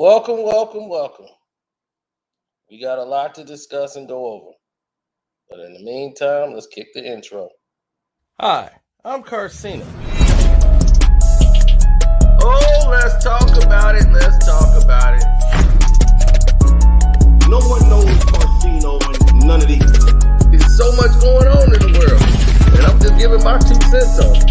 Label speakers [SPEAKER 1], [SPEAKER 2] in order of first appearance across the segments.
[SPEAKER 1] Welcome, welcome, welcome. We got a lot to discuss and go over. But in the meantime, let's kick the intro. Hi, I'm Carcino. Oh, let's talk about it. Let's talk about it.
[SPEAKER 2] No one knows Carcino and none of these.
[SPEAKER 1] There's so much going on in the world. And I'm just giving my 2 cents on it.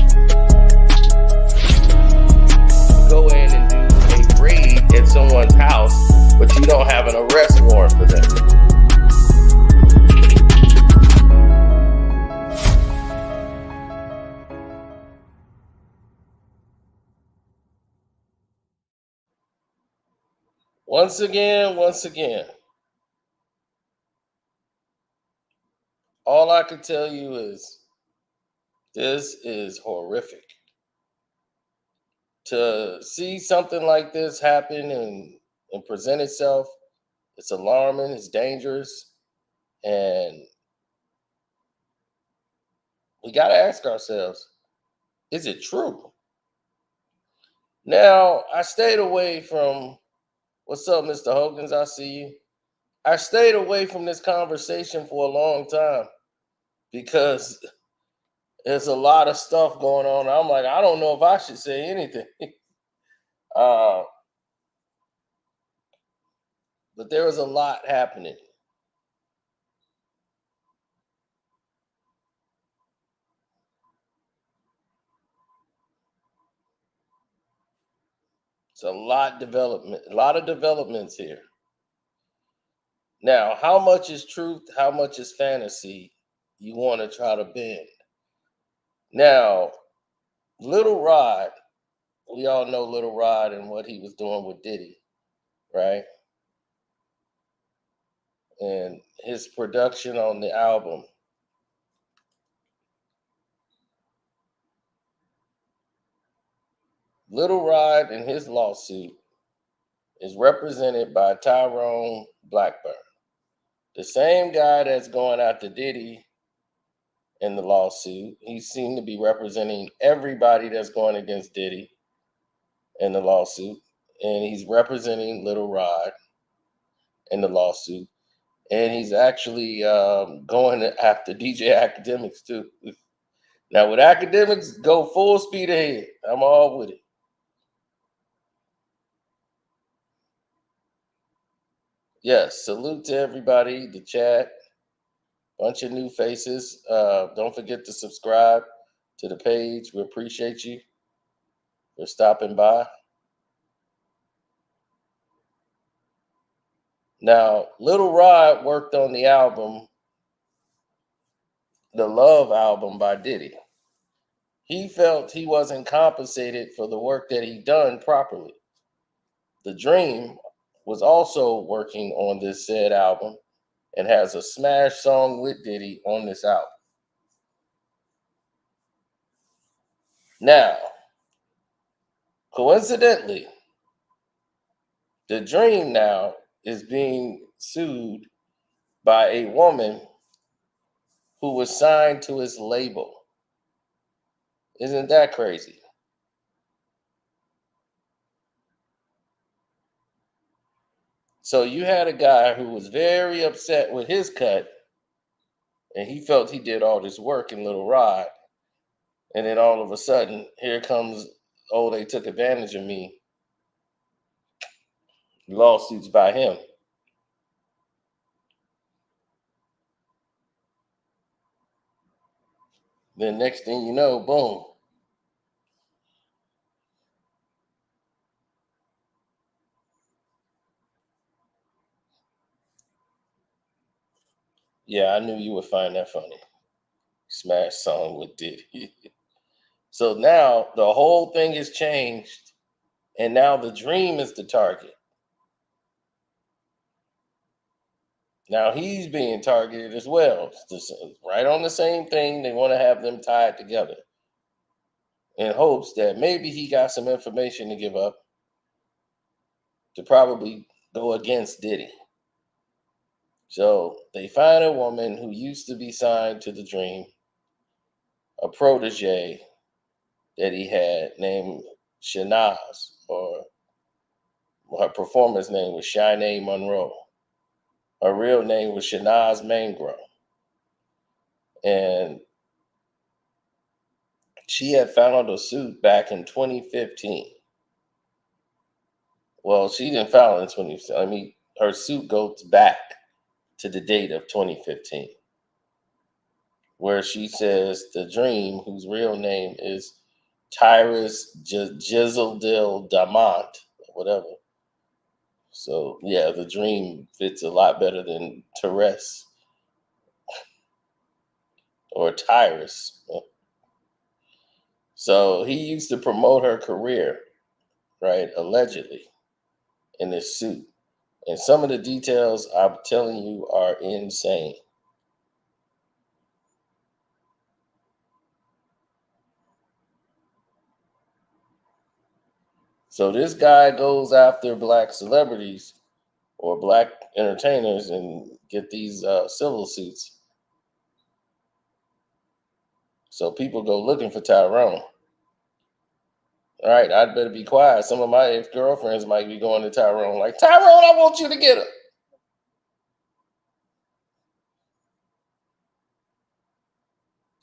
[SPEAKER 1] Go in and do a raid at someone's house, but you don't have an arrest warrant for them. Once again, all I can tell you is this is horrific. To see something like this happen and present itself, it's alarming, it's dangerous, and we got to ask ourselves, is it true? Now, I stayed away from, what's up, Mr. Hogans? I see you. I stayed away from this conversation for a long time because there's a lot of stuff going on. I'm like, I don't know if I should say anything. uh, but there was a lot happening. It's a lot of developments here. Now, how much is truth? How much is fantasy? You want to try to bend. Now, Little Rod, we all know Little Rod and what he was doing with Diddy, right? And his production on the album. Little Rod in his lawsuit is represented by Tyrone Blackburn, the same guy that's going after Diddy in the lawsuit. He seemed to be representing everybody that's going against Diddy in the lawsuit, and he's representing Little Rod in the lawsuit, and he's actually going after DJ Academics too. Now, with Academics, go full speed ahead. I'm all with it. Yes, salute to everybody, the chat, bunch of new faces. Don't forget to subscribe to the page. We appreciate you for stopping by. Now, Little Rod worked on the album, the Love album by Diddy. He felt he wasn't compensated for the work that he done properly. The Dream was also working on this said album and has a smash song with Diddy on this album. Now, coincidentally, The Dream now is being sued by a woman who was signed to his label. Isn't that crazy? So you had a guy who was very upset with his cut, and he felt he did all this work in Little Rod. And then all of a sudden, here comes, oh, they took advantage of me. Lawsuits by him. Then next thing you know, boom. Yeah, I knew you would find that funny. Smash song with Diddy. So now the whole thing has changed, and now the Dream is the target. Now he's being targeted as well. It's right on the same thing. They want to have them tied together in hopes that maybe he got some information to give up to probably go against Diddy. So they find a woman who used to be signed to the Dream, a protege that he had named Shanaz or her performer's name was Shanae Monroe. Her real name was Shanaz Mangro. And she had filed a suit back in 2015. Well, she didn't file in 2015. I mean, her suit goes back to the date of 2015, where she says the Dream, whose real name is Tyrus Jizzledale Damont, whatever. So, yeah, the Dream fits a lot better than Tyrus or Tyrus. So he used to promote her career, right, allegedly, in this suit. And some of the details I'm telling you are insane. So this guy goes after black celebrities or black entertainers and get these civil suits. So people go looking for Tyrone. All right, I'd better be quiet. Some of my ex-girlfriends might be going to Tyrone like, Tyrone, I want you to get her.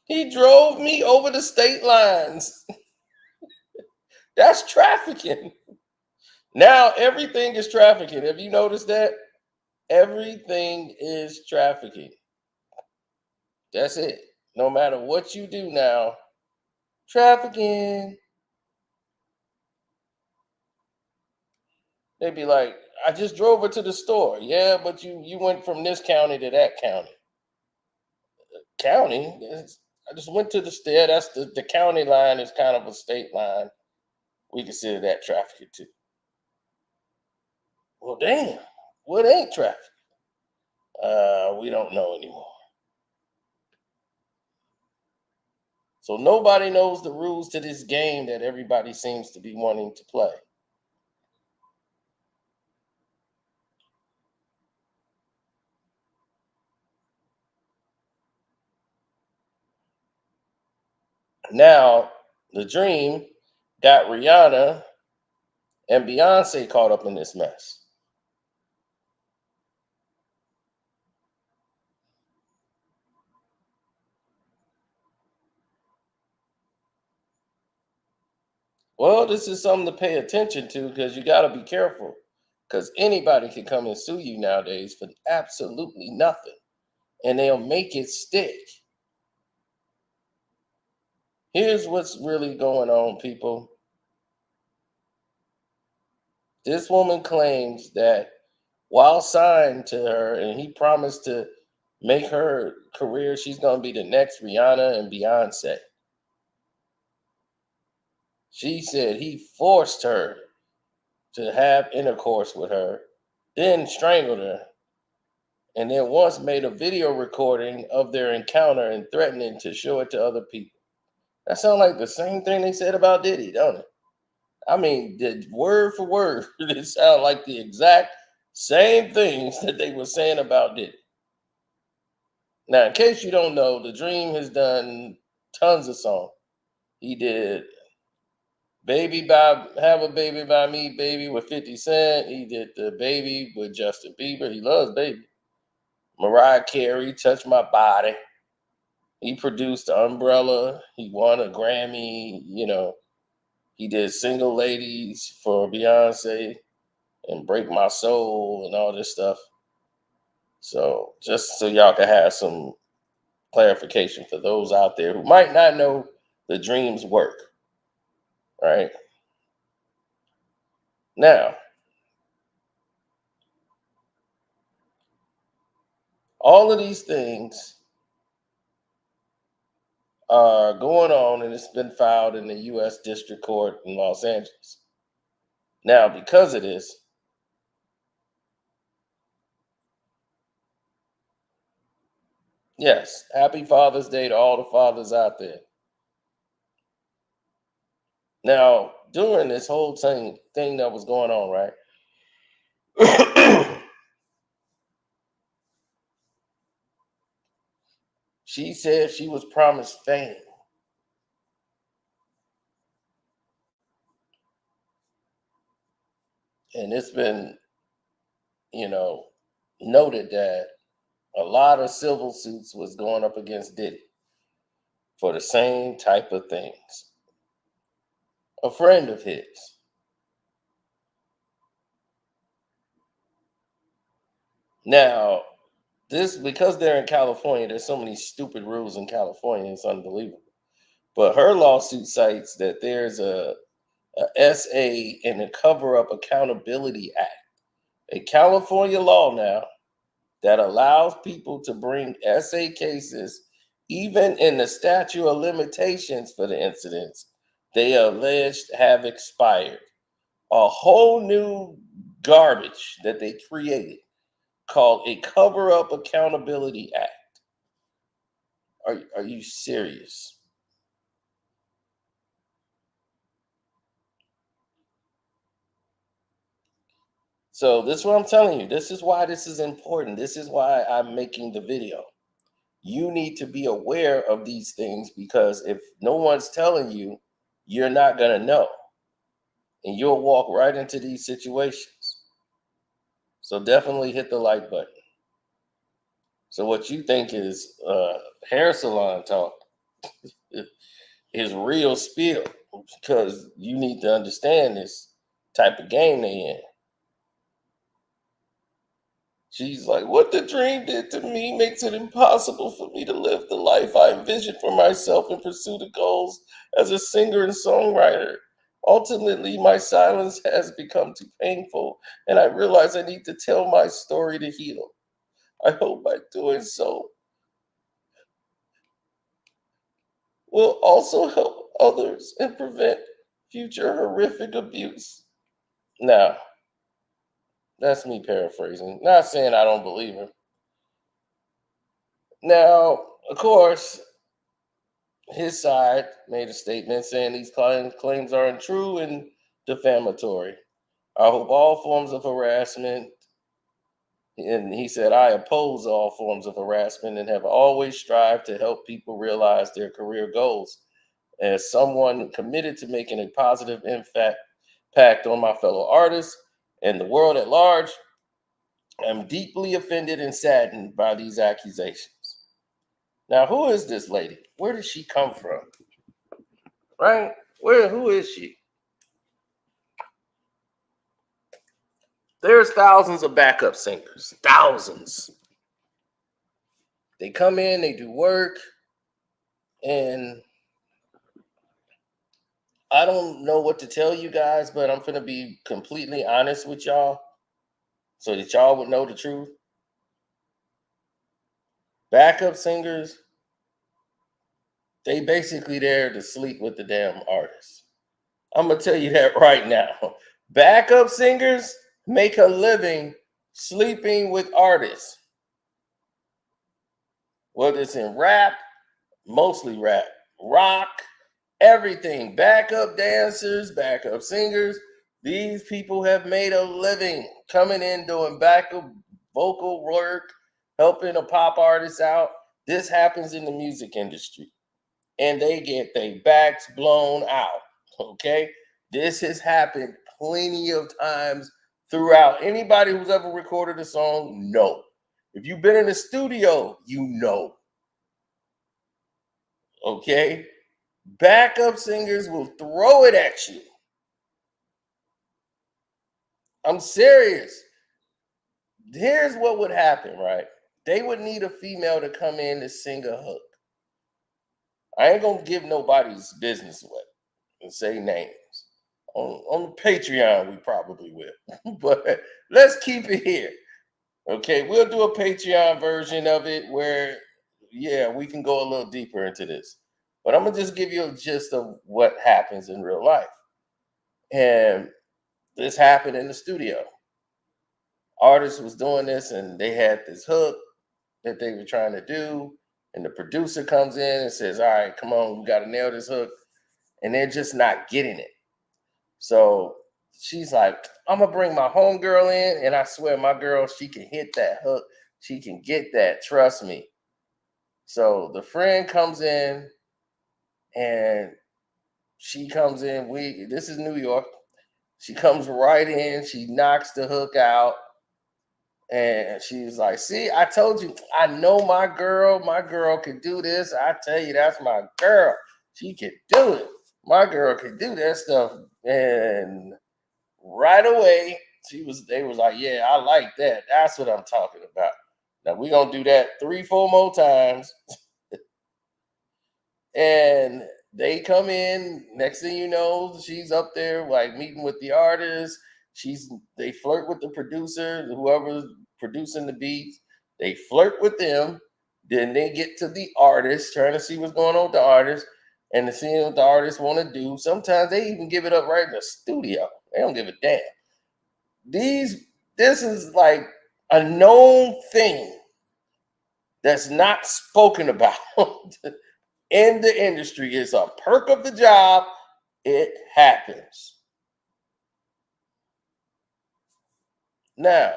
[SPEAKER 1] He drove me over the state lines. That's trafficking. Now everything is trafficking. Have you noticed that? Everything is trafficking. That's it. No matter what you do now, trafficking. They'd be like, I just drove her to the store. Yeah, but you went from this county to that county. County? I just went to the state. That's the county line is kind of a state line. We consider that trafficking too. Well, damn. What ain't traffic? We don't know anymore. So nobody knows the rules to this game that everybody seems to be wanting to play. Now, the Dream got Rihanna and Beyonce caught up in this mess. Well, this is something to pay attention to because you got to be careful because anybody can come and sue you nowadays for absolutely nothing and they'll make it stick. Here's what's really going on, people. This woman claims that while signed to her and he promised to make her career, she's going to be the next Rihanna and Beyonce. She said he forced her to have intercourse with her, then strangled her, and then once made a video recording of their encounter and threatening to show it to other people. That sounds like the same thing they said about Diddy, don't it? I mean, word for word, it sounds like the exact same things that they were saying about Diddy. Now, in case you don't know, The Dream has done tons of songs. He did Have a Baby by Me, Baby with 50 Cent. He did the Baby with Justin Bieber. He loves Baby. Mariah Carey, Touch My Body. He produced Umbrella. He won a Grammy. He did Single Ladies for Beyonce and Break My Soul and all this stuff. So just so y'all can have some clarification for those out there who might not know The Dream's work, right? Now, all of these things are going on and it's been filed in the U.S. District Court in Los Angeles. Now, because of this, yes, happy Father's Day to all the fathers out there. Now, during this whole thing that was going on, right? She said she was promised fame. And it's been, noted that a lot of civil suits was going up against Diddy for the same type of things. A friend of his. Now, this because they're in California, there's so many stupid rules in California, it's unbelievable. But her lawsuit cites that there's a SA in the Cover Up Accountability Act, a California law now that allows people to bring SA cases even in the statute of limitations for the incidents they alleged have expired. A whole new garbage that they created called a Cover Up Accountability Act. Are you serious? So this is what I'm telling you. This is why this is important. This is why I'm making the video. You need to be aware of these things because if no one's telling you, you're not going to know. And you'll walk right into these situations. So definitely hit the like button. So what you think is hair salon talk is real spill because you need to understand this type of game they in. She's like, what the dream did to me makes it impossible for me to live the life I envisioned for myself and pursue the goals as a singer and songwriter. Ultimately, my silence has become too painful, and I realize I need to tell my story to heal. I hope by doing so will also help others and prevent future horrific abuse. Now, that's me paraphrasing. Not saying I don't believe her. Now, of course, his side made a statement saying these claims are untrue and defamatory. I hope all forms of harassment, and he said, I oppose all forms of harassment and have always strived to help people realize their career goals. As someone committed to making a positive impact on my fellow artists and the world at large, I'm deeply offended and saddened by these accusations. Now, who is this lady? Where did she come from? Right? Who is she? There's thousands of backup singers, thousands. They come in, they do work, and I don't know what to tell you guys, but I'm going to be completely honest with y'all so that y'all would know the truth. Backup singers, they basically there to sleep with the damn artist. I'm going to tell you that right now. Backup singers make a living sleeping with artists. Whether it's in rap, mostly rap, rock, everything. Backup dancers, backup singers. These people have made a living coming in doing backup vocal work, helping a pop artist out. This happens in the music industry. And they get their backs blown out. Okay? This has happened plenty of times throughout. Anybody who's ever recorded a song, know. If you've been in the studio, you know. Okay? Backup singers will throw it at you. I'm serious. Here's what would happen, right? They would need a female to come in to sing a hook. I ain't gonna give nobody's business away and say names. On the Patreon, we probably will. But let's keep it here. Okay, we'll do a Patreon version of it where, yeah, we can go a little deeper into this. But I'm gonna just give you a gist of what happens in real life. And this happened in the studio. Artist was doing this and they had this hook that they were trying to do. And the producer comes in and says, all right, come on, we got to nail this hook. And they're just not getting it. So she's like, I'm going to bring my homegirl in. And I swear, my girl, she can hit that hook. She can get that. Trust me. So the friend comes in and she comes in. This is New York. She comes right in, she knocks the hook out, and she's like, see, I told you, I know my girl could do this. I tell you, that's my girl. She could do it. My girl could do that stuff. And right away, they was like, yeah, I like that. That's what I'm talking about. Now we're gonna do that 3-4 more times. And they come in. Next thing you know, she's up there like meeting with the artist. They flirt with the producer, whoever's producing the beats. They flirt with them. Then they get to the artist, trying to see what's going on with the artist and to see what the artists want to do. Sometimes they even give it up right in the studio. They don't give a damn. This is like a known thing that's not spoken about in the industry. It's a perk of the job. It happens. Now,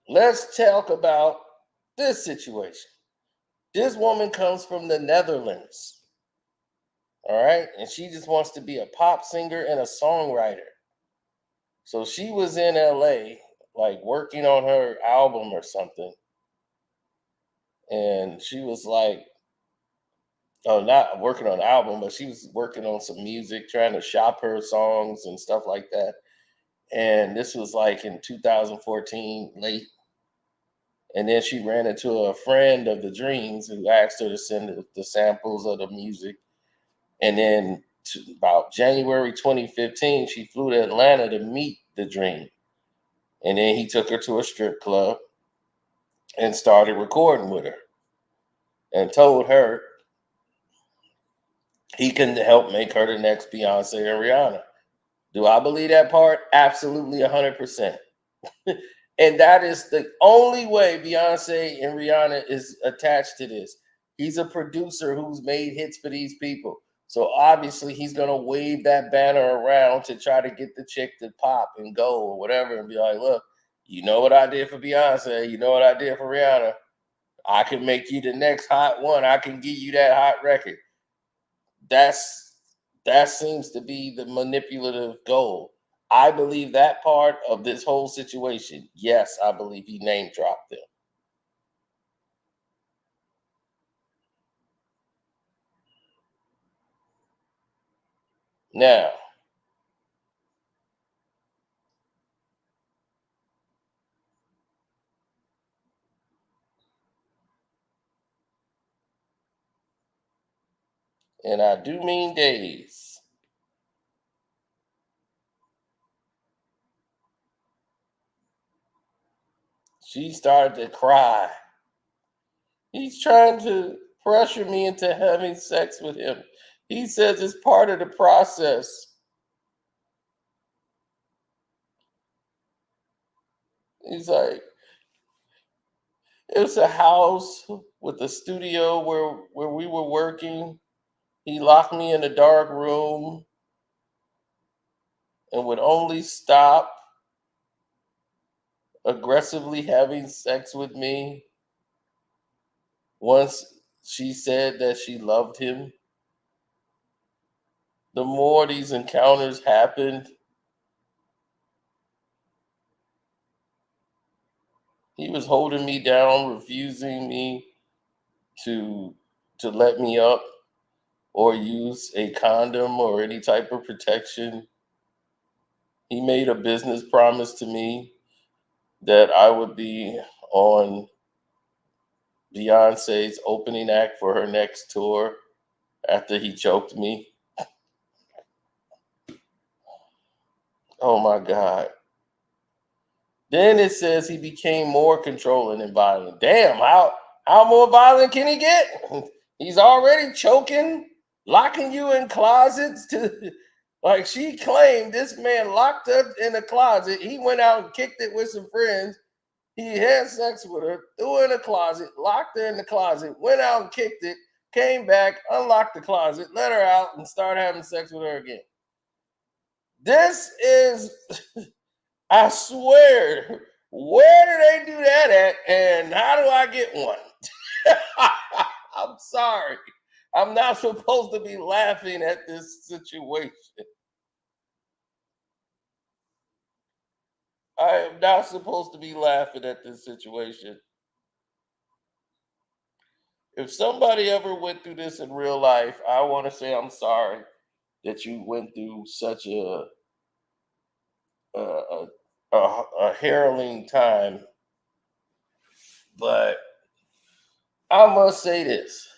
[SPEAKER 1] let's talk about this situation. This woman comes from the Netherlands. All right. And she just wants to be a pop singer and a songwriter. So she was in LA, like working on her album or something. And she was like, oh, not working on an album, but she was working on some music, trying to shop her songs and stuff like that. And this was like in 2014, late. And then she ran into a friend of the Dreams who asked her to send the samples of the music. And then about January 2015, she flew to Atlanta to meet the Dream. And then he took her to a strip club and started recording with her and told her he can help make her the next Beyonce and Rihanna. Do I believe that part? Absolutely 100%. And that is the only way Beyonce and Rihanna is attached to this. He's a producer who's made hits for these people. So obviously he's going to wave that banner around to try to get the chick to pop and go or whatever and be like, look, you know what I did for Beyonce. You know what I did for Rihanna. I can make you the next hot one. I can give you that hot record. That seems to be the manipulative goal. I believe that part of this whole situation. Yes, I believe he name dropped them. Now, and I do mean days. She started to cry. He's trying to pressure me into having sex with him. He says it's part of the process. He's like, it was a house with a studio where we were working. He locked me in a dark room and would only stop aggressively having sex with me once she said that she loved him. The more these encounters happened, he was holding me down, refusing me to let me up or use a condom or any type of protection. He made a business promise to me that I would be on Beyonce's opening act for her next tour after he choked me. Oh my God. Then it says he became more controlling and violent. Damn, how more violent can he get? He's already choking, locking you in closets to like she claimed this man locked her in a closet. He went out and kicked it with some friends. He had sex with her, threw her in a closet, locked her in the closet, went out and kicked it, came back, unlocked the closet, let her out, and started having sex with her again. This is I swear, where do they do that at? And how do I get one? I'm sorry. I'm not supposed to be laughing at this situation. I am not supposed to be laughing at this situation. If somebody ever went through this in real life, I want to say I'm sorry that you went through such a, a, a harrowing time. But I must say this: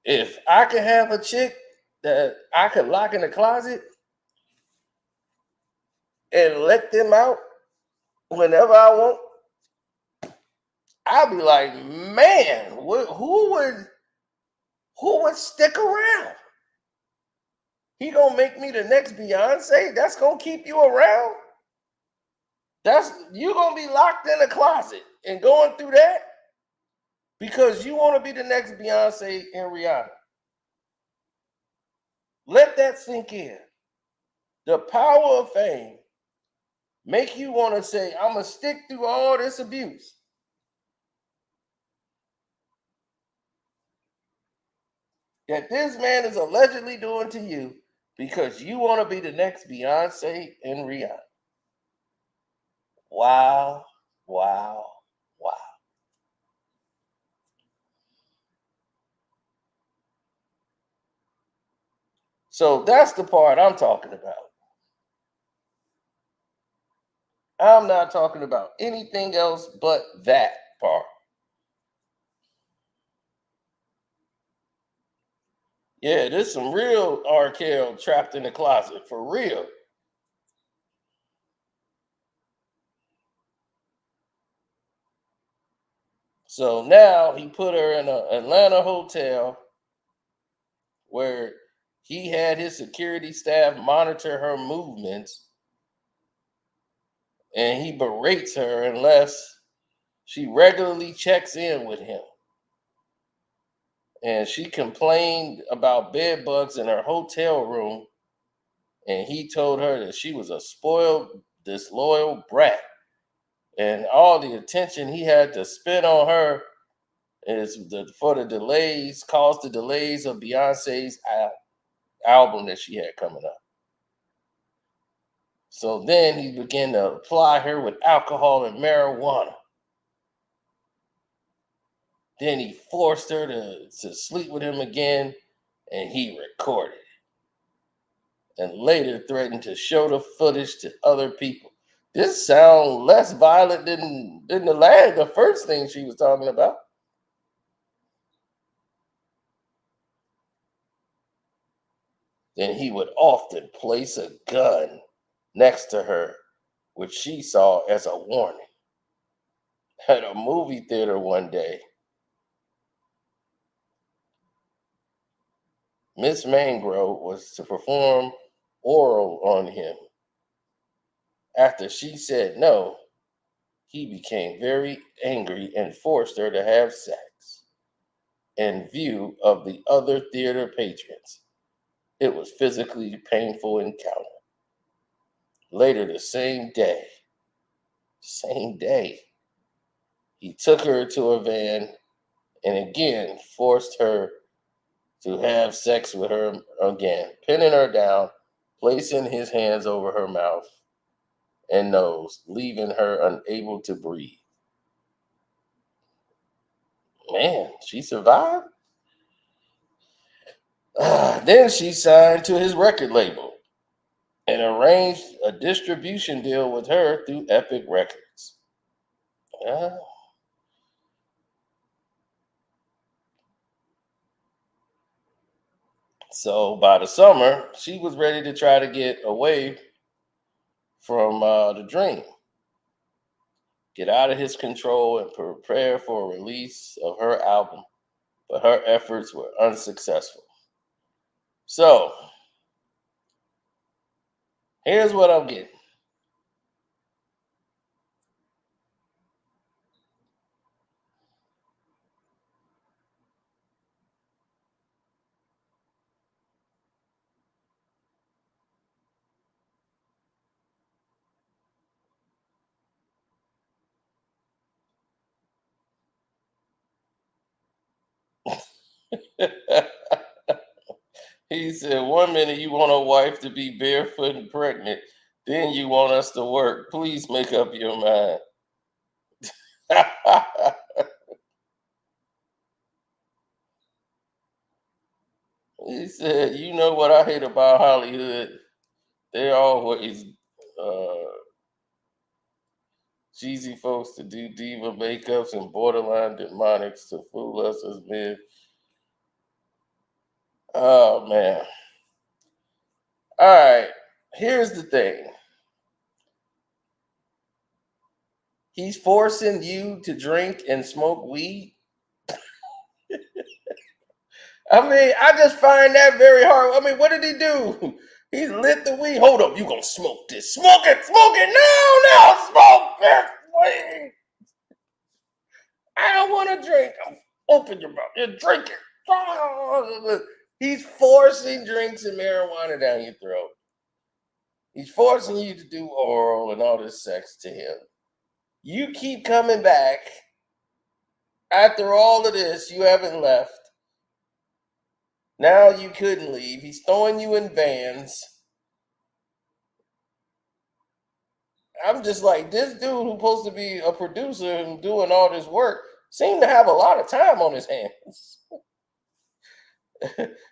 [SPEAKER 1] if I could have a chick that I could lock in the closet and let them out whenever I want, I'd be like, man, who would stick around? He gonna make me the next Beyonce? That's gonna keep you around? That's you gonna be locked in a closet and going through that because you want to be the next Beyonce and Rihanna. Let that sink in. The power of fame make you want to say, I'm gonna stick through all this abuse. That this man is allegedly doing to you because you want to be the next Beyonce and Rihanna. Wow, wow, wow. So that's the part I'm talking about. I'm not talking about anything else but that part. Yeah, there's some real R. Kelly trapped in the closet for real. So now he put her in an Atlanta hotel where he had his security staff monitor her movements and he berates her unless she regularly checks in with him. And she complained about bed bugs in her hotel room. And he told her that she was a spoiled, disloyal brat. And all the attention he had to spend on her for the delays, caused the delays of Beyonce's album that she had coming up. So then he began to apply her with alcohol and marijuana. Then he forced her to sleep with him again, and he recorded it. And later threatened to show the footage to other people. This sounds less violent than the first thing she was talking about. Then he would often place a gun next to her, which she saw as a warning. At a movie theater one day, Miss Mangro was to perform oral on him. After she said no, he became very angry and forced her to have sex in view of the other theater patrons. It was physically painful encounter. Later the same day, he took her to a van and again forced her to have sex with her again, pinning her down, placing his hands over her mouth and nose, leaving her unable to breathe. Man, she survived? Then she signed to his record label and arranged a distribution deal with her through Epic Records. Uh, so by the summer, she was ready to try to get away from the dream, get out of his control, and prepare for a release of her album. But her efforts were unsuccessful. So here's what I'm getting. He said, 1 minute you want a wife to be barefoot and pregnant, then you want us to work. Please make up your mind. He said, you know what I hate about Hollywood? They're always cheesy folks to do diva makeups and borderline demonics to fool us as men. Oh, man. All right. Here's the thing. He's forcing you to drink and smoke weed. I mean, I just find that very hard. I mean, what did he do? He lit the weed. Hold up, you gonna smoke this? Smoke it, no, smoke this weed. I don't want to drink. Open your mouth. You drink it. He's forcing drinks and marijuana down your throat. He's forcing you to do oral and all this sex to him. You keep coming back. After all of this, you haven't left. Now you couldn't leave. He's throwing you in vans. I'm just like, this dude who's supposed to be a producer and doing all this work seemed to have a lot of time on his hands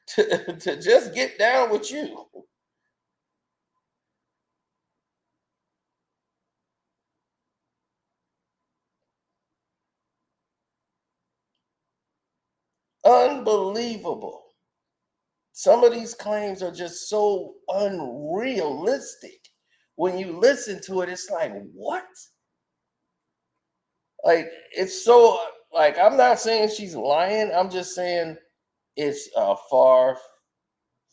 [SPEAKER 1] to just get down with you. Unbelievable. Some of these claims are just so unrealistic. When you listen to it, it's like, what? Like, it's so, like, I'm not saying she's lying. I'm just saying it's a far,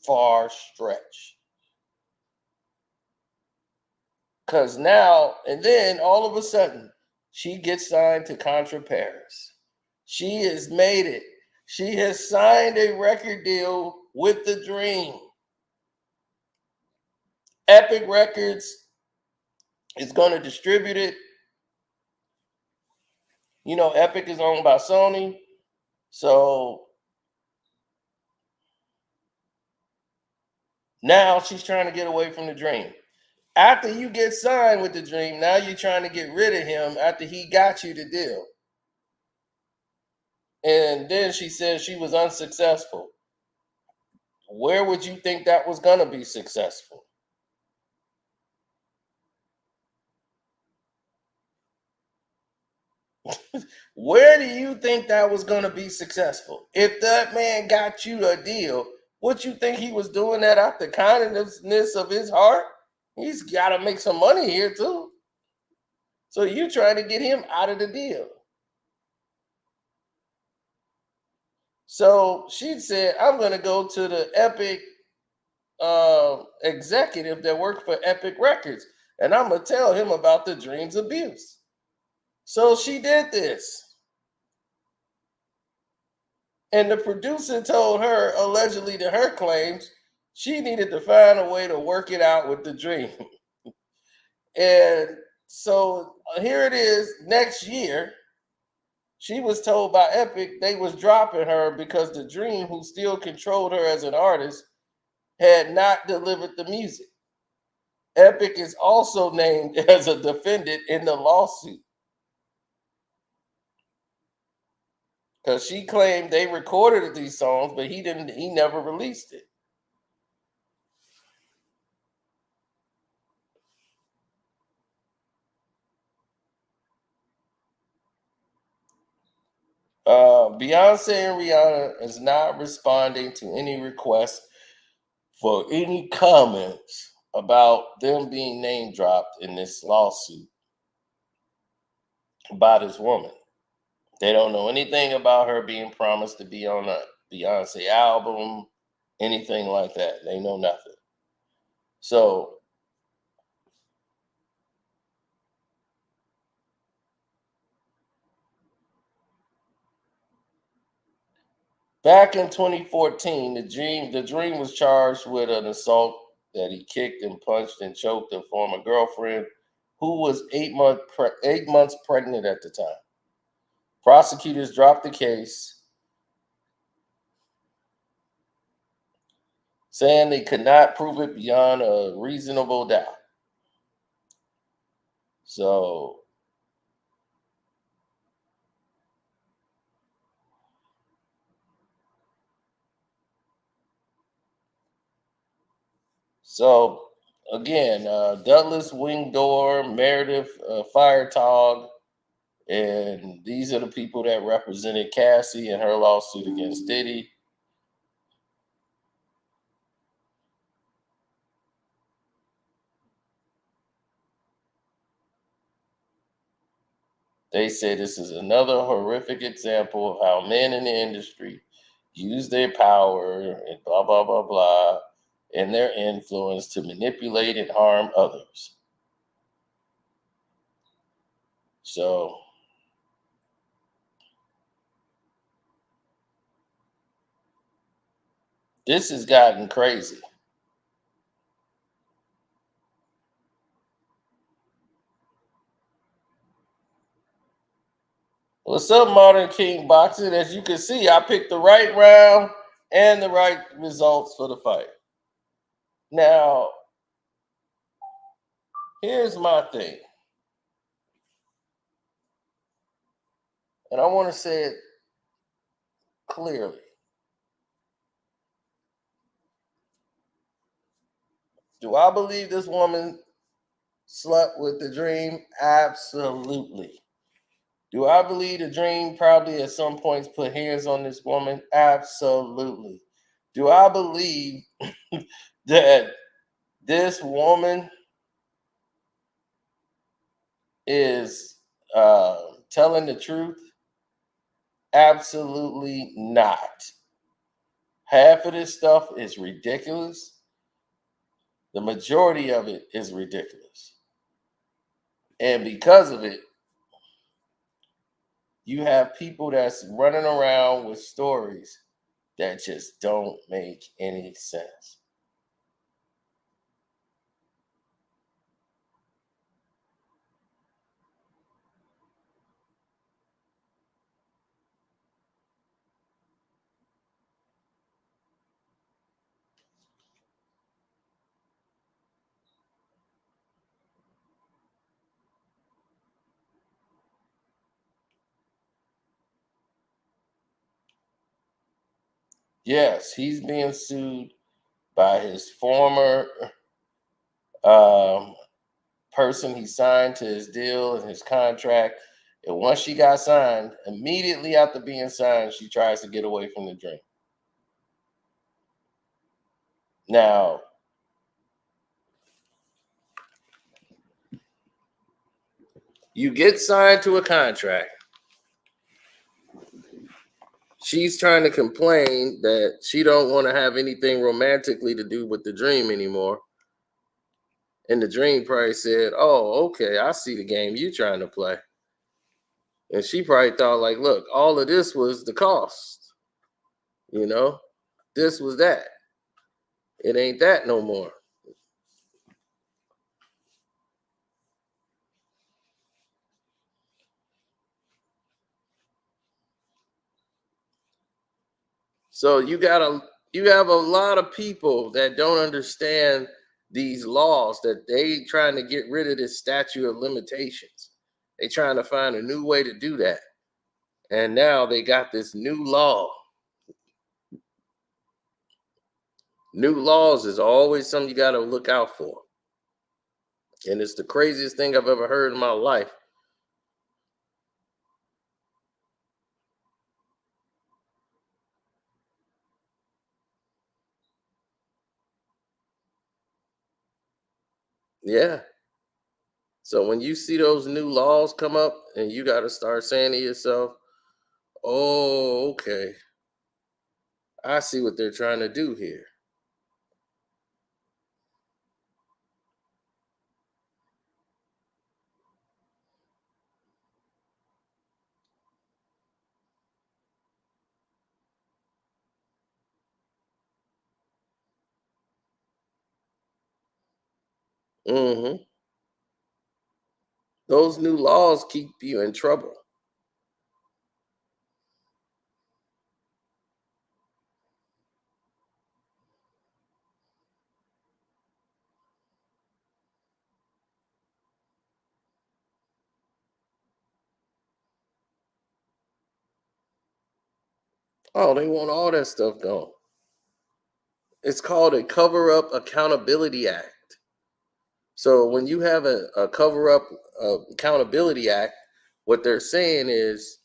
[SPEAKER 1] far stretch. Because now, and then all of a sudden, she gets signed to Contra Paris. She has made it. She has signed a record deal with The Dream. Epic Records is going to distribute it. You know, Epic is owned by Sony. So now she's trying to get away from The Dream. After you get signed with The Dream, now you're trying to get rid of him after he got you the deal. And then she said she was unsuccessful. Where would you think that was going to be successful? Where do you think that was going to be successful? If that man got you a deal, what you think he was doing that out the kindness of his heart? He's got to make some money here too. So you trying to get him out of the deal. So she said, I'm going to go to the Epic executive that worked for Epic Records, and I'm going to tell him about The Dream's abuse. So she did this. And the producer told her, allegedly to her claims, she needed to find a way to work it out with The Dream. And so here it is, next year, she was told by Epic they was dropping her because The Dream, who still controlled her as an artist, had not delivered the music. Epic is also named as a defendant in the lawsuit, because she claimed they recorded these songs, but he never released it. Beyonce and Rihanna is not responding to any requests for any comments about them being name dropped in this lawsuit by this woman. They don't know anything about her being promised to be on a Beyonce album, anything like that. They know nothing. So back in 2014, the Dream was charged with an assault that he kicked and punched and choked a former girlfriend who was 8 months pregnant at the time. Prosecutors dropped the case saying they could not prove it beyond a reasonable doubt. So again, Douglas Wingdor, Meredith Firetog, and these are the people that represented Cassie in her lawsuit against Diddy. They say this is another horrific example of how men in the industry use their power and blah, blah, blah, blah, and their influence to manipulate and harm others. So this has gotten crazy. What's up, Modern King Boxing? As you can see, I picked the right round and the right results for the fight. Now, here's my thing. And I want to say it clearly. Do I believe this woman slept with the Dream? Absolutely. Do I believe the Dream probably at some points put hands on this woman? Absolutely. Do I believe that this woman is telling the truth? Absolutely not. Half of this stuff is ridiculous. The majority of it is ridiculous. And because of it, you have people that's running around with stories that just don't make any sense. Yes, he's being sued by his former person he signed to his deal and his contract. And once she got signed, immediately after being signed, she tries to get away from the Dream. Now, you get signed to a contract. She's trying to complain that she don't want to have anything romantically to do with the Dream anymore. And the Dream probably said, "Oh, okay, I see the game you trying to play." And she probably thought, like, look, all of this was the cost. You know, this was that. It ain't that no more. So you have a lot of people that don't understand these laws, that they trying to get rid of this statute of limitations. They trying to find a new way to do that. And now they got this new law. New laws is always something you got to look out for. And it's the craziest thing I've ever heard in my life. Yeah. So when you see those new laws come up and you got to start saying to yourself, oh, okay, I see what they're trying to do here. Mm-hmm. Those new laws keep you in trouble. Oh, they want all that stuff gone. It's called a Cover Up Accountability Act. So when you have a Cover Up Accountability Act, what they're saying is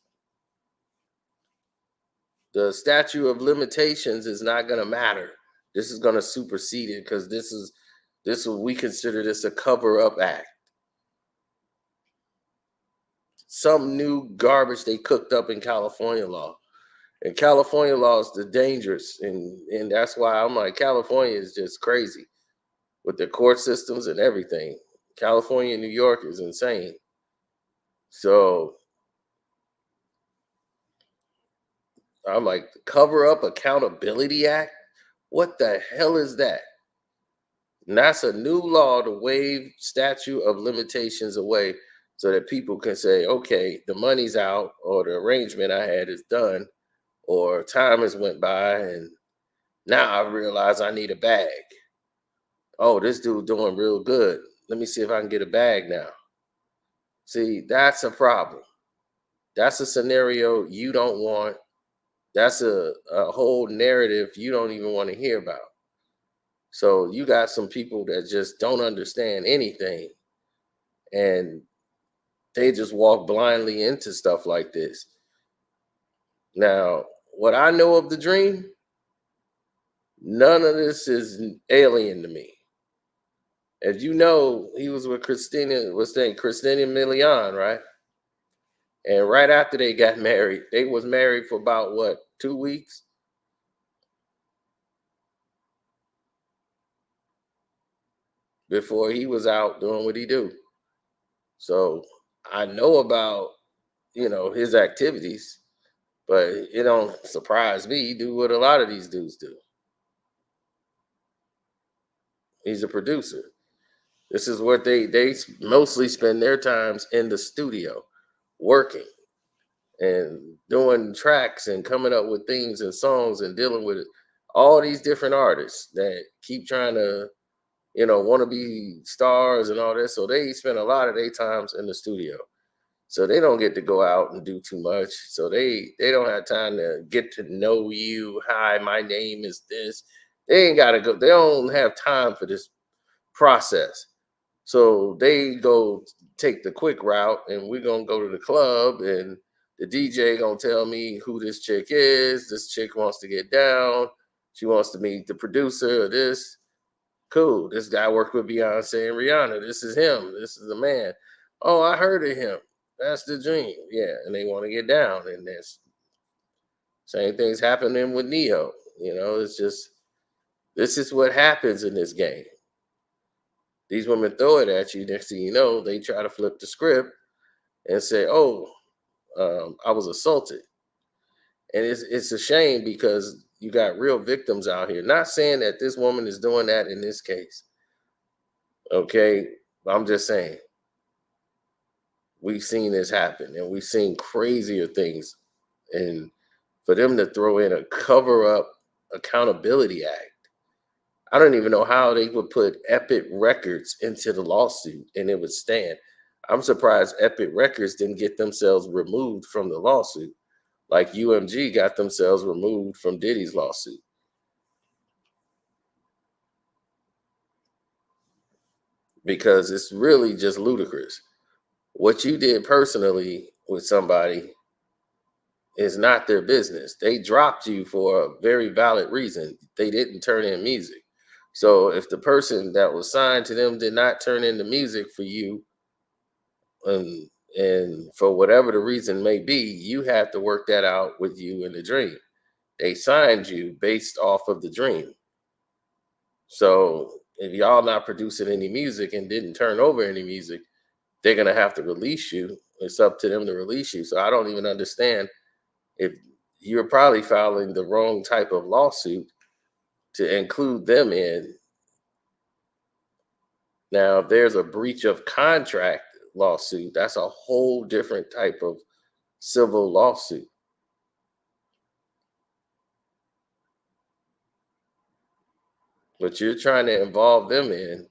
[SPEAKER 1] the statute of limitations is not going to matter. This is going to supersede it because this we consider this a cover up act. Some new garbage they cooked up in California law. And California law is the dangerous, and that's why I'm like, California is just crazy with the court systems and everything. California and New York is insane. So I'm like, Cover Up Accountability Act? What the hell is that? And that's a new law to waive statute of limitations away so that people can say, okay, the money's out or the arrangement I had is done or time has went by and now I realize I need a bag. Oh, this dude doing real good. Let me see if I can get a bag now. See, that's a problem. That's a scenario you don't want. That's a whole narrative you don't even want to hear about. So you got some people that just don't understand anything and they just walk blindly into stuff like this. Now, what I know of the dream, none of this is alien to me. As you know, he was with Christina Milian, right? And right after they got married, they was married for about what, 2 weeks? Before he was out doing what he do. So I know about, his activities, but it don't surprise me. He do what a lot of these dudes do. He's a producer. This is what they mostly spend their times in the studio, working and doing tracks and coming up with themes and songs and dealing with all these different artists that keep trying to, want to be stars and all this. So they spend a lot of their times in the studio. So they don't get to go out and do too much. So they don't have time to get to know you. Hi, my name is this. They ain't got to go. They don't have time for this process. So they go take the quick route, and we're gonna go to the club, and the DJ gonna tell me who this chick is. This chick wants to get down. She wants to meet the producer of this. Cool. This guy worked with Beyonce and Rihanna. This is him. This is the man. Oh, I heard of him. That's the dream. Yeah, and they want to get down, and this same things happening with Neo. It's just this is what happens in this game. These women throw it at you. Next thing you know, they try to flip the script and say, "Oh, I was assaulted," and it's a shame because you got real victims out here. Not saying that this woman is doing that in this case. Okay, I'm just saying we've seen this happen, and we've seen crazier things. And for them to throw in a cover-up accountability act, I don't even know how they would put Epic Records into the lawsuit and it would stand. I'm surprised Epic Records didn't get themselves removed from the lawsuit, like UMG got themselves removed from Diddy's lawsuit. Because it's really just ludicrous. What you did personally with somebody is not their business. They dropped you for a very valid reason. They didn't turn in music. So if the person that was signed to them did not turn in the music for you, and for whatever the reason may be, you have to work that out with you in the dream. They signed you based off of the dream. So if y'all not producing any music and didn't turn over any music, they're gonna have to release you. It's up to them to release you. So I don't even understand if you're probably filing the wrong type of lawsuit to include them in. Now, if there's a breach of contract lawsuit, that's a whole different type of civil lawsuit. What you're trying to involve them in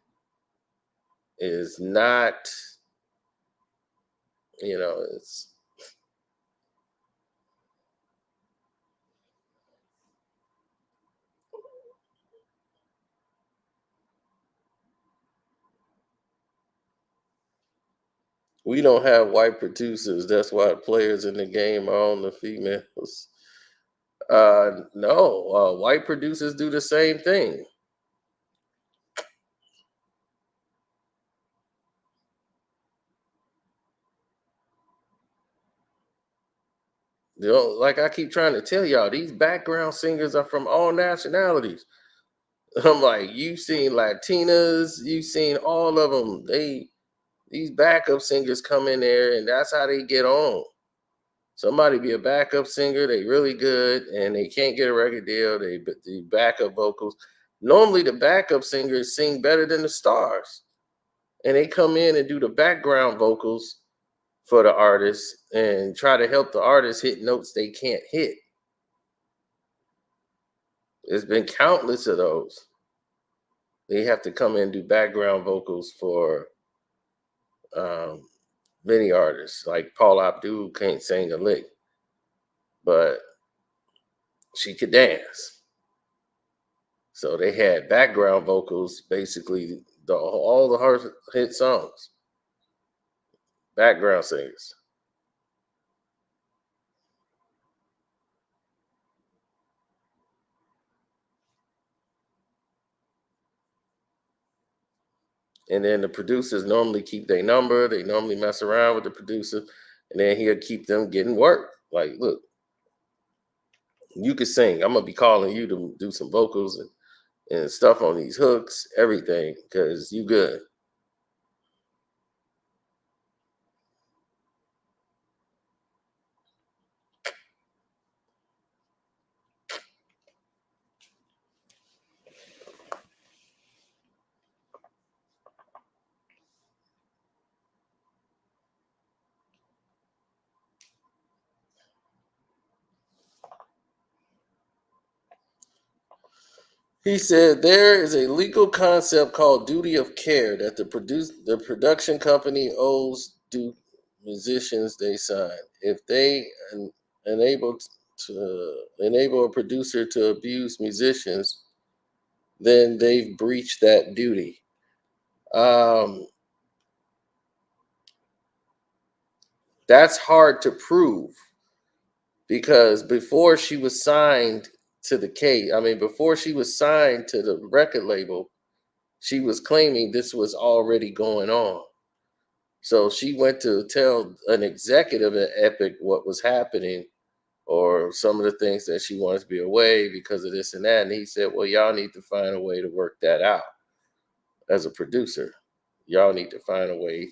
[SPEAKER 1] is not, it's We don't have white producers. That's why players in the game are on the females. No, white producers do the same thing. You know, like I keep trying to tell y'all, these background singers are from all nationalities. I'm like, you've seen Latinas, you've seen all of them. These backup singers come in there, and that's how they get on. Somebody be a backup singer, they really good, and they can't get a record deal. They the backup vocals. Normally, the backup singers sing better than the stars, and they come in and do the background vocals for the artist and try to help the artist hit notes they can't hit. There's been countless of those. They have to come in and do background vocals for um, many artists. Like Paula Abdul can't sing a lick, but she could dance. So they had background vocals, basically all the hard hit songs, background singers. And then the producers normally keep their number. They normally mess around with the producer, and then he'll keep them getting work. Like, look, you can sing. I'm gonna be calling you to do some vocals and stuff on these hooks, everything, because you good. He said there is a legal concept called duty of care that the production company owes to musicians they sign. If they enable to enable a producer to abuse musicians, then they've breached that duty. Um, that's hard to prove because before she was signed to before she was signed to the record label, she was claiming this was already going on. So she went to tell an executive at Epic what was happening or some of the things that she wanted to be away because of this and that. And he said, well, y'all need to find a way to work that out as a producer. Y'all need to find a way.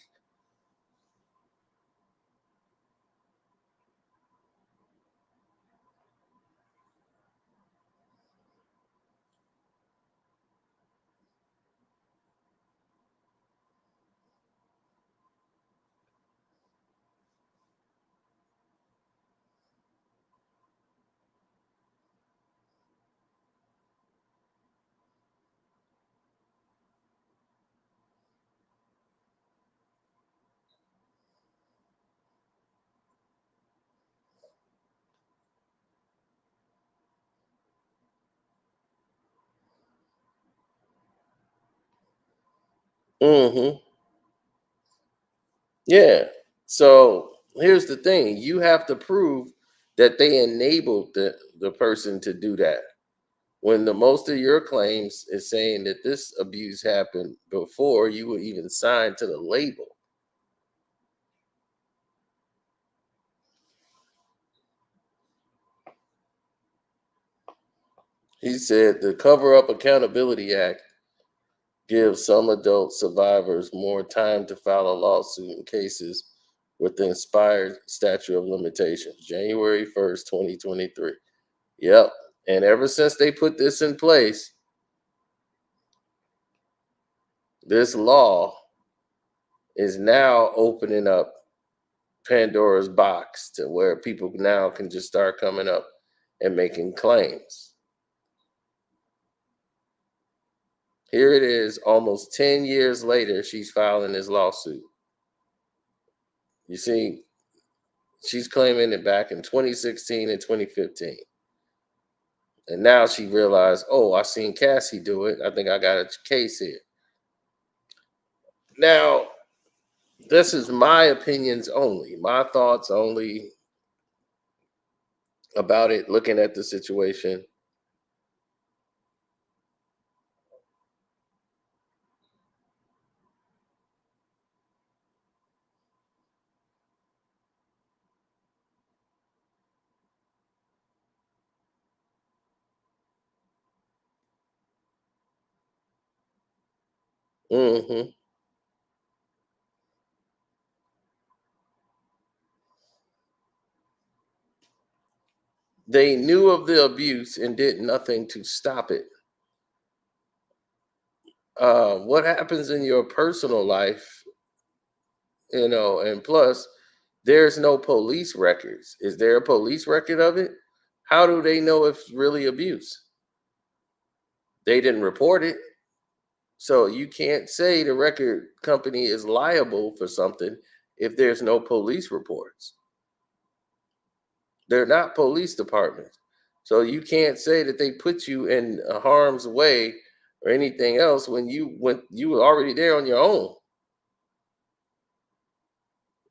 [SPEAKER 1] Mm-hmm. Yeah. So here's the thing: you have to prove that they enabled the person to do that. When the most of your claims is saying that this abuse happened before you were even signed to the label. He said the Cover Up Accountability Act gives some adult survivors more time to file a lawsuit in cases with the expired statute of limitations, January 1st, 2023. Yep. And ever since they put this in place, this law is now opening up Pandora's box to where people now can just start coming up and making claims. Here it is, almost 10 years later, she's filing this lawsuit. You see, she's claiming it back in 2016 and 2015. And now she realized, oh, I seen Cassie do it. I think I got a case here. Now, This is my opinions only, my thoughts only about it, looking at the situation. Hmm. They knew of the abuse and did nothing to stop it. What happens in your personal life, and plus, there's no police records. Is there a police record of it? How do they know if it's really abuse? They didn't report it. So you can't say the record company is liable for something if there's no police reports. They're not police departments. So you can't say that they put you in harm's way or anything else when you were already there on your own.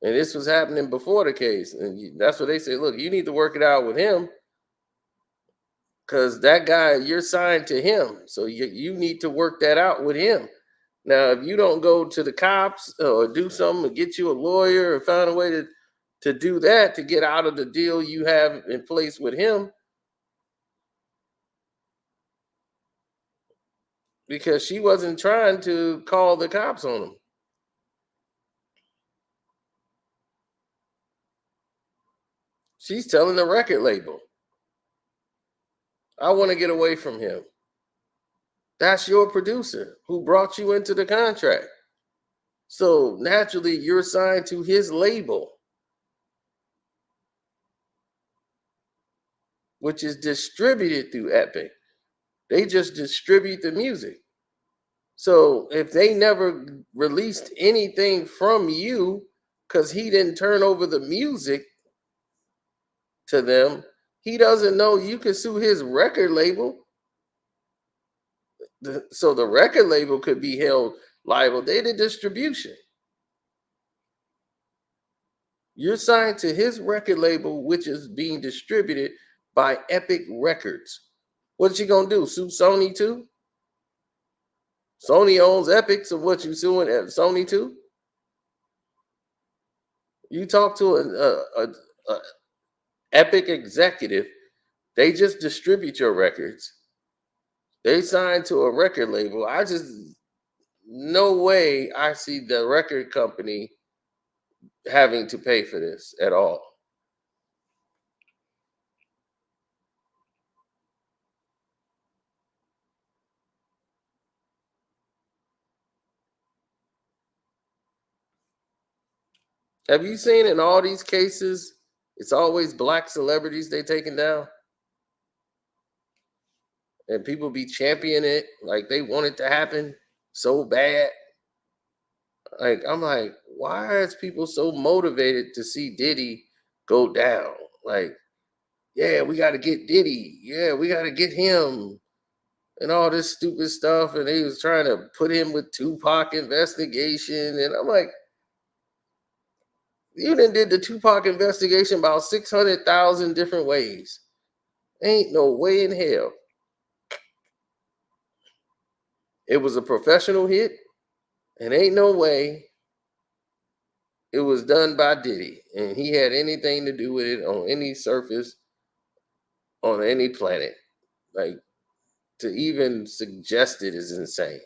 [SPEAKER 1] And this was happening before the case. And that's what they say. Look, you need to work it out with him because that guy, you're signed to him. So you need to work that out with him. Now, if you don't go to the cops or do something to get you a lawyer or find a way to do that to get out of the deal you have in place with him, because she wasn't trying to call the cops on him. She's telling the record label, I want to get away from him. That's your producer who brought you into the contract. So naturally, you're signed to his label, which is distributed through Epic. They just distribute the music. So if they never released anything from you because he didn't turn over the music to them, he doesn't know you can sue his record label. So the record label could be held liable. They did distribution. You're signed to his record label, which is being distributed by Epic Records. What you gonna do? Sue Sony too? Sony owns Epic, so what you suing at Sony too? You talk to a Epic executive, they just distribute your records. They sign to a record label. No way I see the record company having to pay for this at all. Have you seen in all these cases, it's always black celebrities they taking down? And people be championing it like they want it to happen so bad. Like, I'm like, why is people so motivated to see Diddy go down? Like, yeah, we got to get Diddy. Yeah, we got to get him and all this stupid stuff. And they was trying to put him with Tupac investigation. And I'm like, you done did the Tupac investigation about 600,000 different ways. Ain't no way in hell. It was a professional hit, and ain't no way it was done by Diddy. And he had anything to do with it on any surface on any planet. Like, to even suggest it is insane.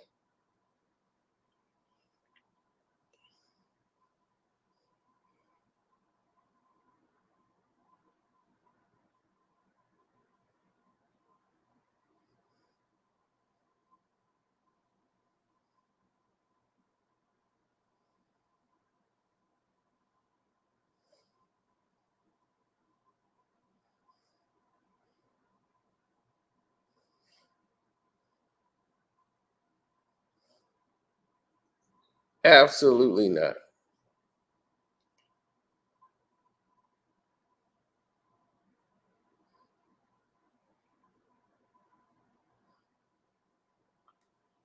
[SPEAKER 1] Absolutely not.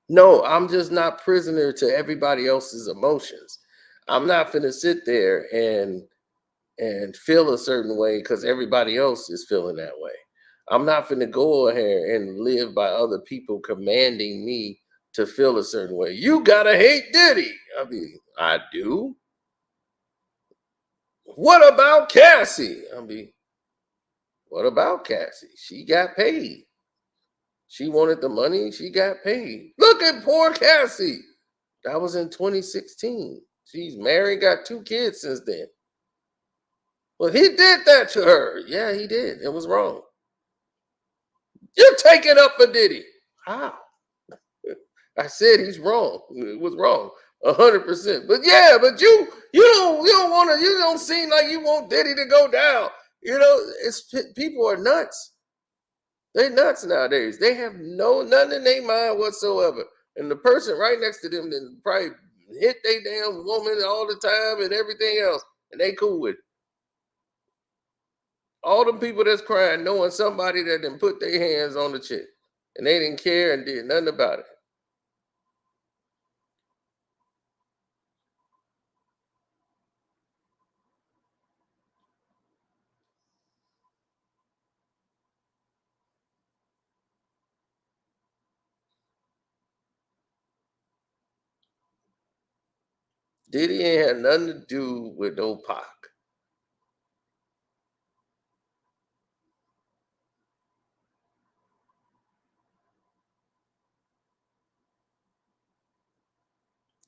[SPEAKER 1] No, I'm just not prisoner to everybody else's emotions. I'm not finna sit there and feel a certain way because everybody else is feeling that way. I'm not finna go ahead and live by other people commanding me to feel a certain way. You gotta hate Diddy. I mean, I do. What about Cassie? I mean, what about Cassie? She got paid. She wanted the money. She got paid. Look at poor Cassie. That was in 2016. She's married, got 2 kids since then. Well, he did that to her. Yeah, he did. It was wrong. You're taking up for Diddy. How? I said he's wrong. It was wrong. 100%. But yeah, but you don't want to. You don't seem like you want Diddy to go down. You know, it's people are nuts. They nuts nowadays. They have nothing in their mind whatsoever. And the person right next to them then probably hit their damn woman all the time and everything else, and they cool with it. All them people that's crying, knowing somebody that didn't put their hands on the chick, and they didn't care and did nothing about it. Diddy ain't had nothing to do with no Pac.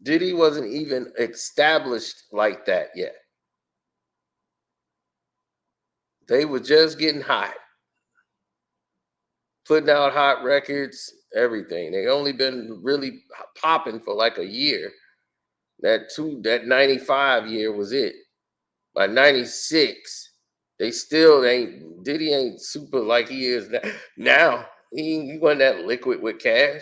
[SPEAKER 1] Diddy wasn't even established like that yet. They were just getting hot, putting out hot records, everything. They only been really popping for like a year. That 95 year was it. By 96, they still ain't Diddy ain't super like he is now. Now he wasn't that liquid with cash.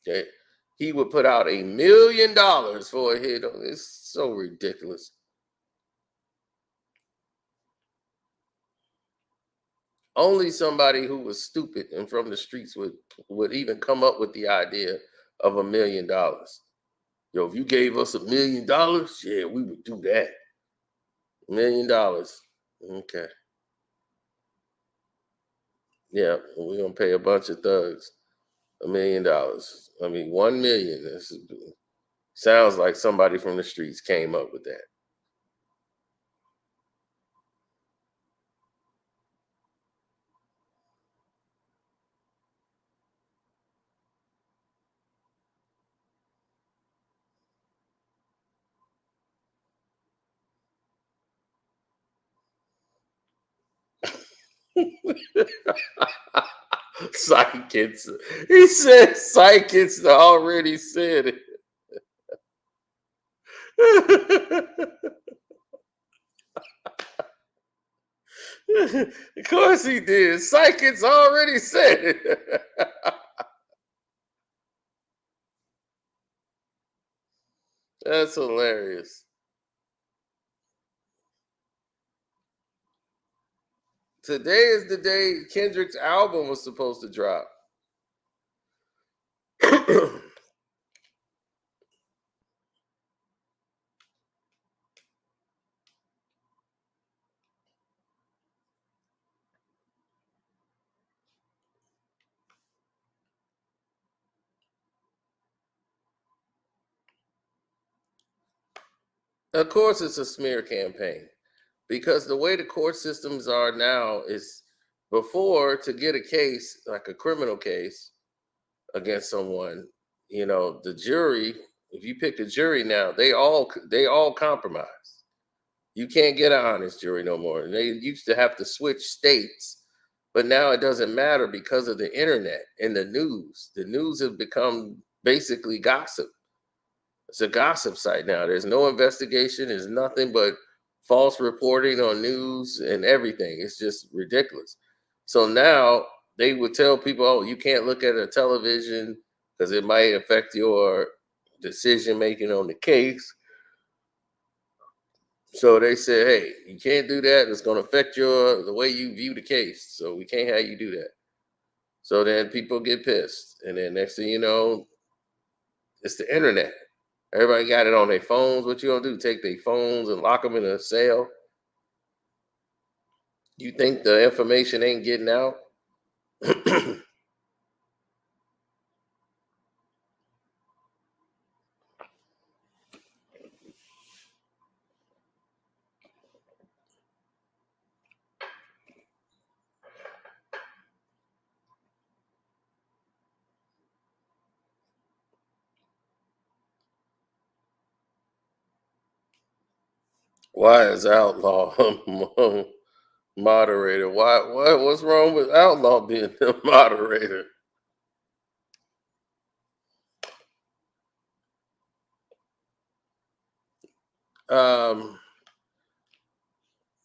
[SPEAKER 1] Okay. He would put out $1 million for a hit. It's so ridiculous. Only somebody who was stupid and from the streets would even come up with the idea of $1 million. Yo, if you gave us $1 million, yeah, we would do that. $1 million. Okay. Yeah, we're gonna pay a bunch of thugs $1 million. I mean, 1 million. Sounds like somebody from the streets came up with that. Psychics. He said psychics already said it. Of course he did. Psychics already said it. That's hilarious. Today is the day Kendrick's album was supposed to drop. Of course, it's a smear campaign because the way the court systems are now is before to get a case, like a criminal case against someone, the jury, if you pick a jury now, they all compromise. You can't get an honest jury no more. And they used to have to switch states, but now it doesn't matter because of the internet and the news. The news have become basically gossip. It's a gossip site now. There's no investigation. There's nothing but false reporting on news and everything. It's just ridiculous. So now they would tell people, oh, you can't look at a television because it might affect your decision making on the case. So they said, hey, you can't do that. It's going to affect the way you view the case. So we can't have you do that. So then people get pissed. And then next thing you know, it's the internet. Everybody got it on their phones. What you gonna do? Take their phones and lock them in a cell? You think the information ain't getting out? Why is Outlaw moderator? What's wrong with Outlaw being the moderator?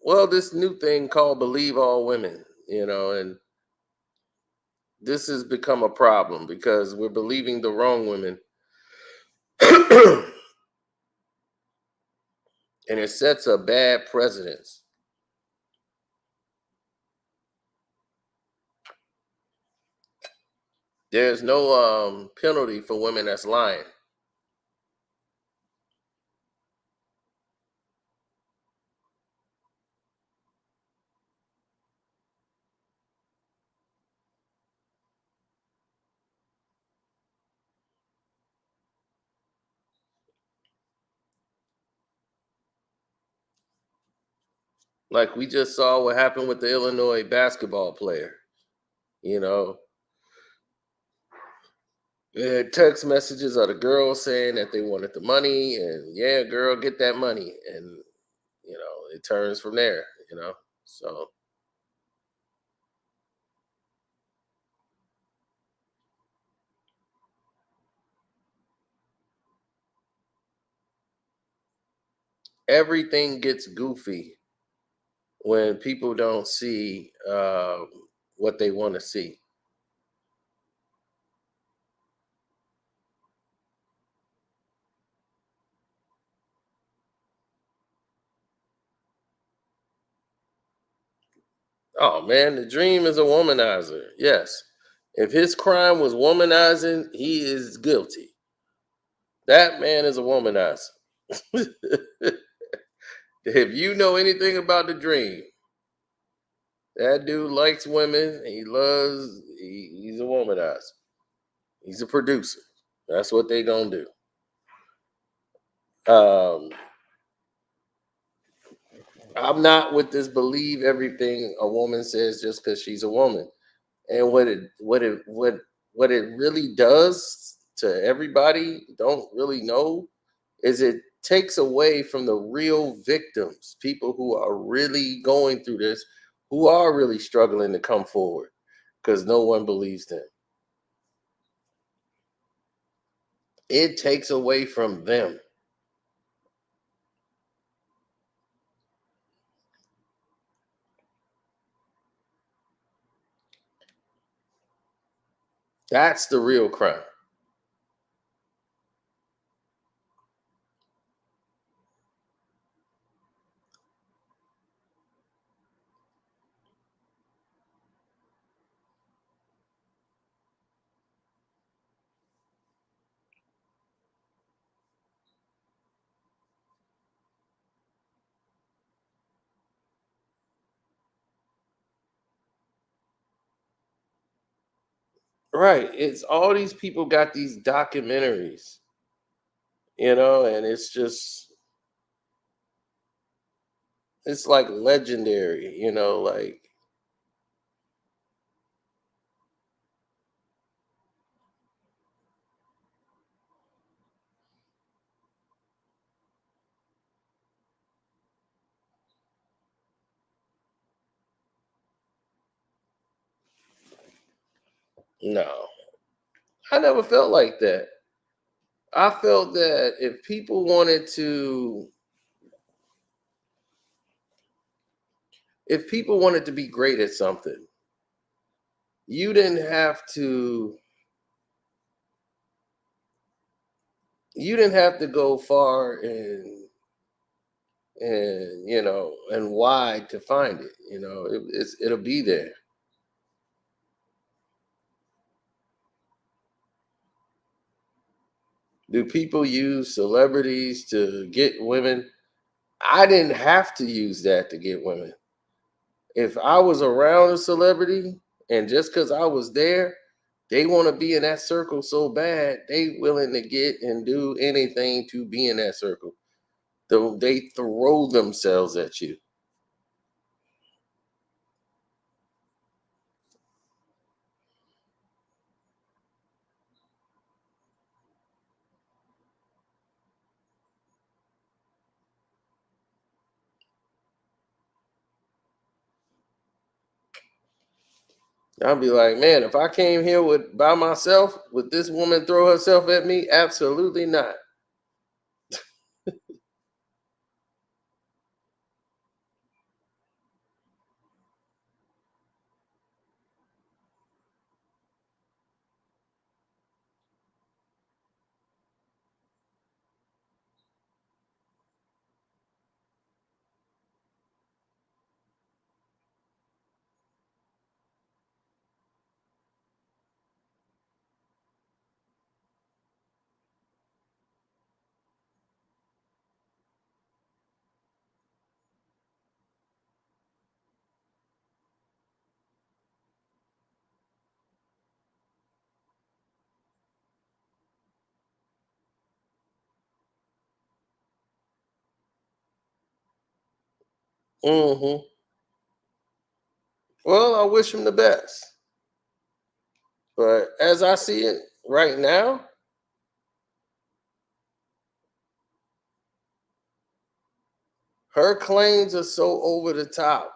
[SPEAKER 1] Well, this new thing called Believe All Women, and this has become a problem because we're believing the wrong women. And it sets a bad precedence. There's no penalty for women that's lying. Like we just saw what happened with the Illinois basketball player. You know, text messages of the girls saying that they wanted the money, and yeah, girl, get that money, and it turns from there. So everything gets goofy when people don't see what they want to see. Oh man, the dream is a womanizer. Yes. If his crime was womanizing, he is guilty. That man is a womanizer. If you know anything about the dream, that dude likes women. He's a womanizer. He's a producer. That's what they gonna do. Um, I'm not with this believe everything a woman says just because she's a woman. And what it really does to everybody don't really know is it takes away from the real victims, people who are really going through this, who are really struggling to come forward because no one believes them. It takes away from them. That's the real crime. Right. It's all these people got these documentaries, and it's like legendary, like no. I never felt like that. I felt that if people wanted to be great at something, you didn't have to go far and wide to find it. It'll be there. Do people use celebrities to get women? I didn't have to use that to get women. If I was around a celebrity and just because I was there, they want to be in that circle so bad, they willing to get and do anything to be in that circle. Though they throw themselves at you. I'll be like, man, if I came here with by myself, would this woman throw herself at me? Absolutely not. Hmm. Well, I wish him the best. But as I see it right now, her claims are so over the top.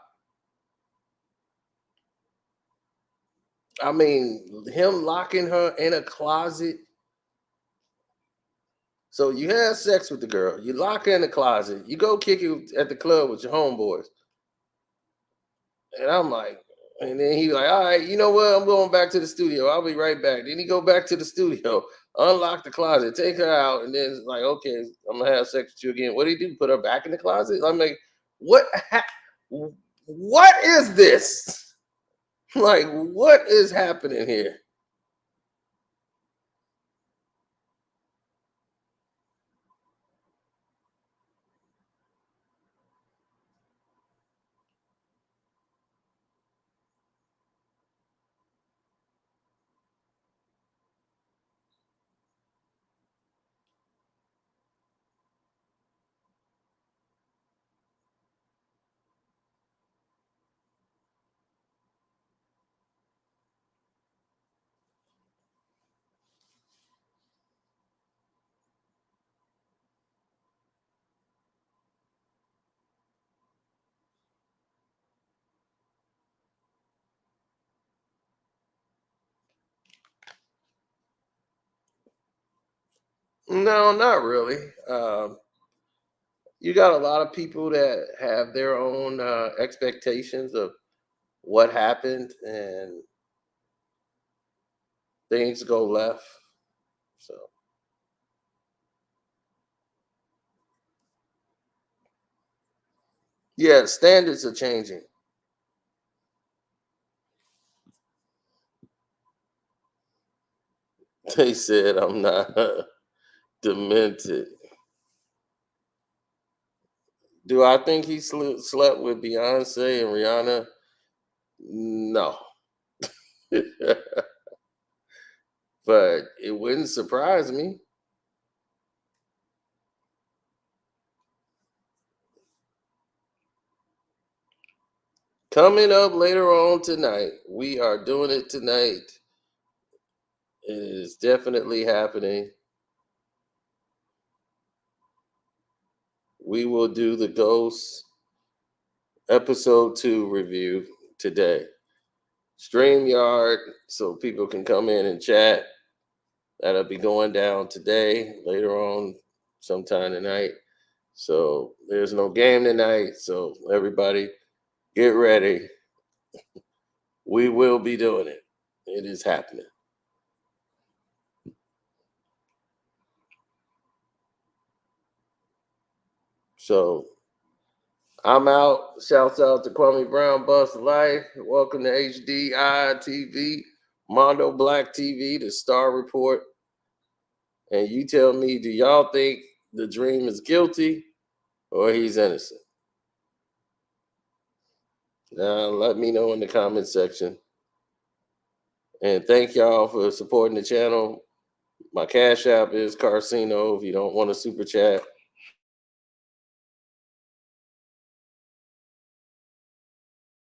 [SPEAKER 1] I mean, him locking her in a closet. So you had sex with the girl, you lock her in the closet, you go kick it at the club with your homeboys. And I'm like, and then he like, all right, you know what? I'm going back to the studio. I'll be right back. Then he go back to the studio, unlock the closet, take her out, and then it's like, okay, I'm gonna have sex with you again. What do he do? Put her back in the closet? I'm like, what? What is this? Like, what is happening here? No, not really. You got a lot of people that have their own expectations of what happened, and things go left. So yeah, standards are changing. They said I'm not demented. Do I think he slept with Beyonce and Rihanna? No. But it wouldn't surprise me. Coming up later on tonight, we are doing it tonight. It is definitely happening. We will do the Ghost episode 2 review today. StreamYard, so people can come in and chat. That'll be going down today, later on, sometime tonight. So there's no game tonight. So everybody get ready. We will be doing it. It is happening. So I'm out. Shouts out to Kwame Brown, Bust Life. Welcome to HDI TV, Mondo Black TV, the Star Report. and you tell me, do y'all think the Dream is guilty or he's innocent? Now, let me know in the comment section. And thank y'all for supporting the channel. My Cash App is Carcino if you don't want to super chat.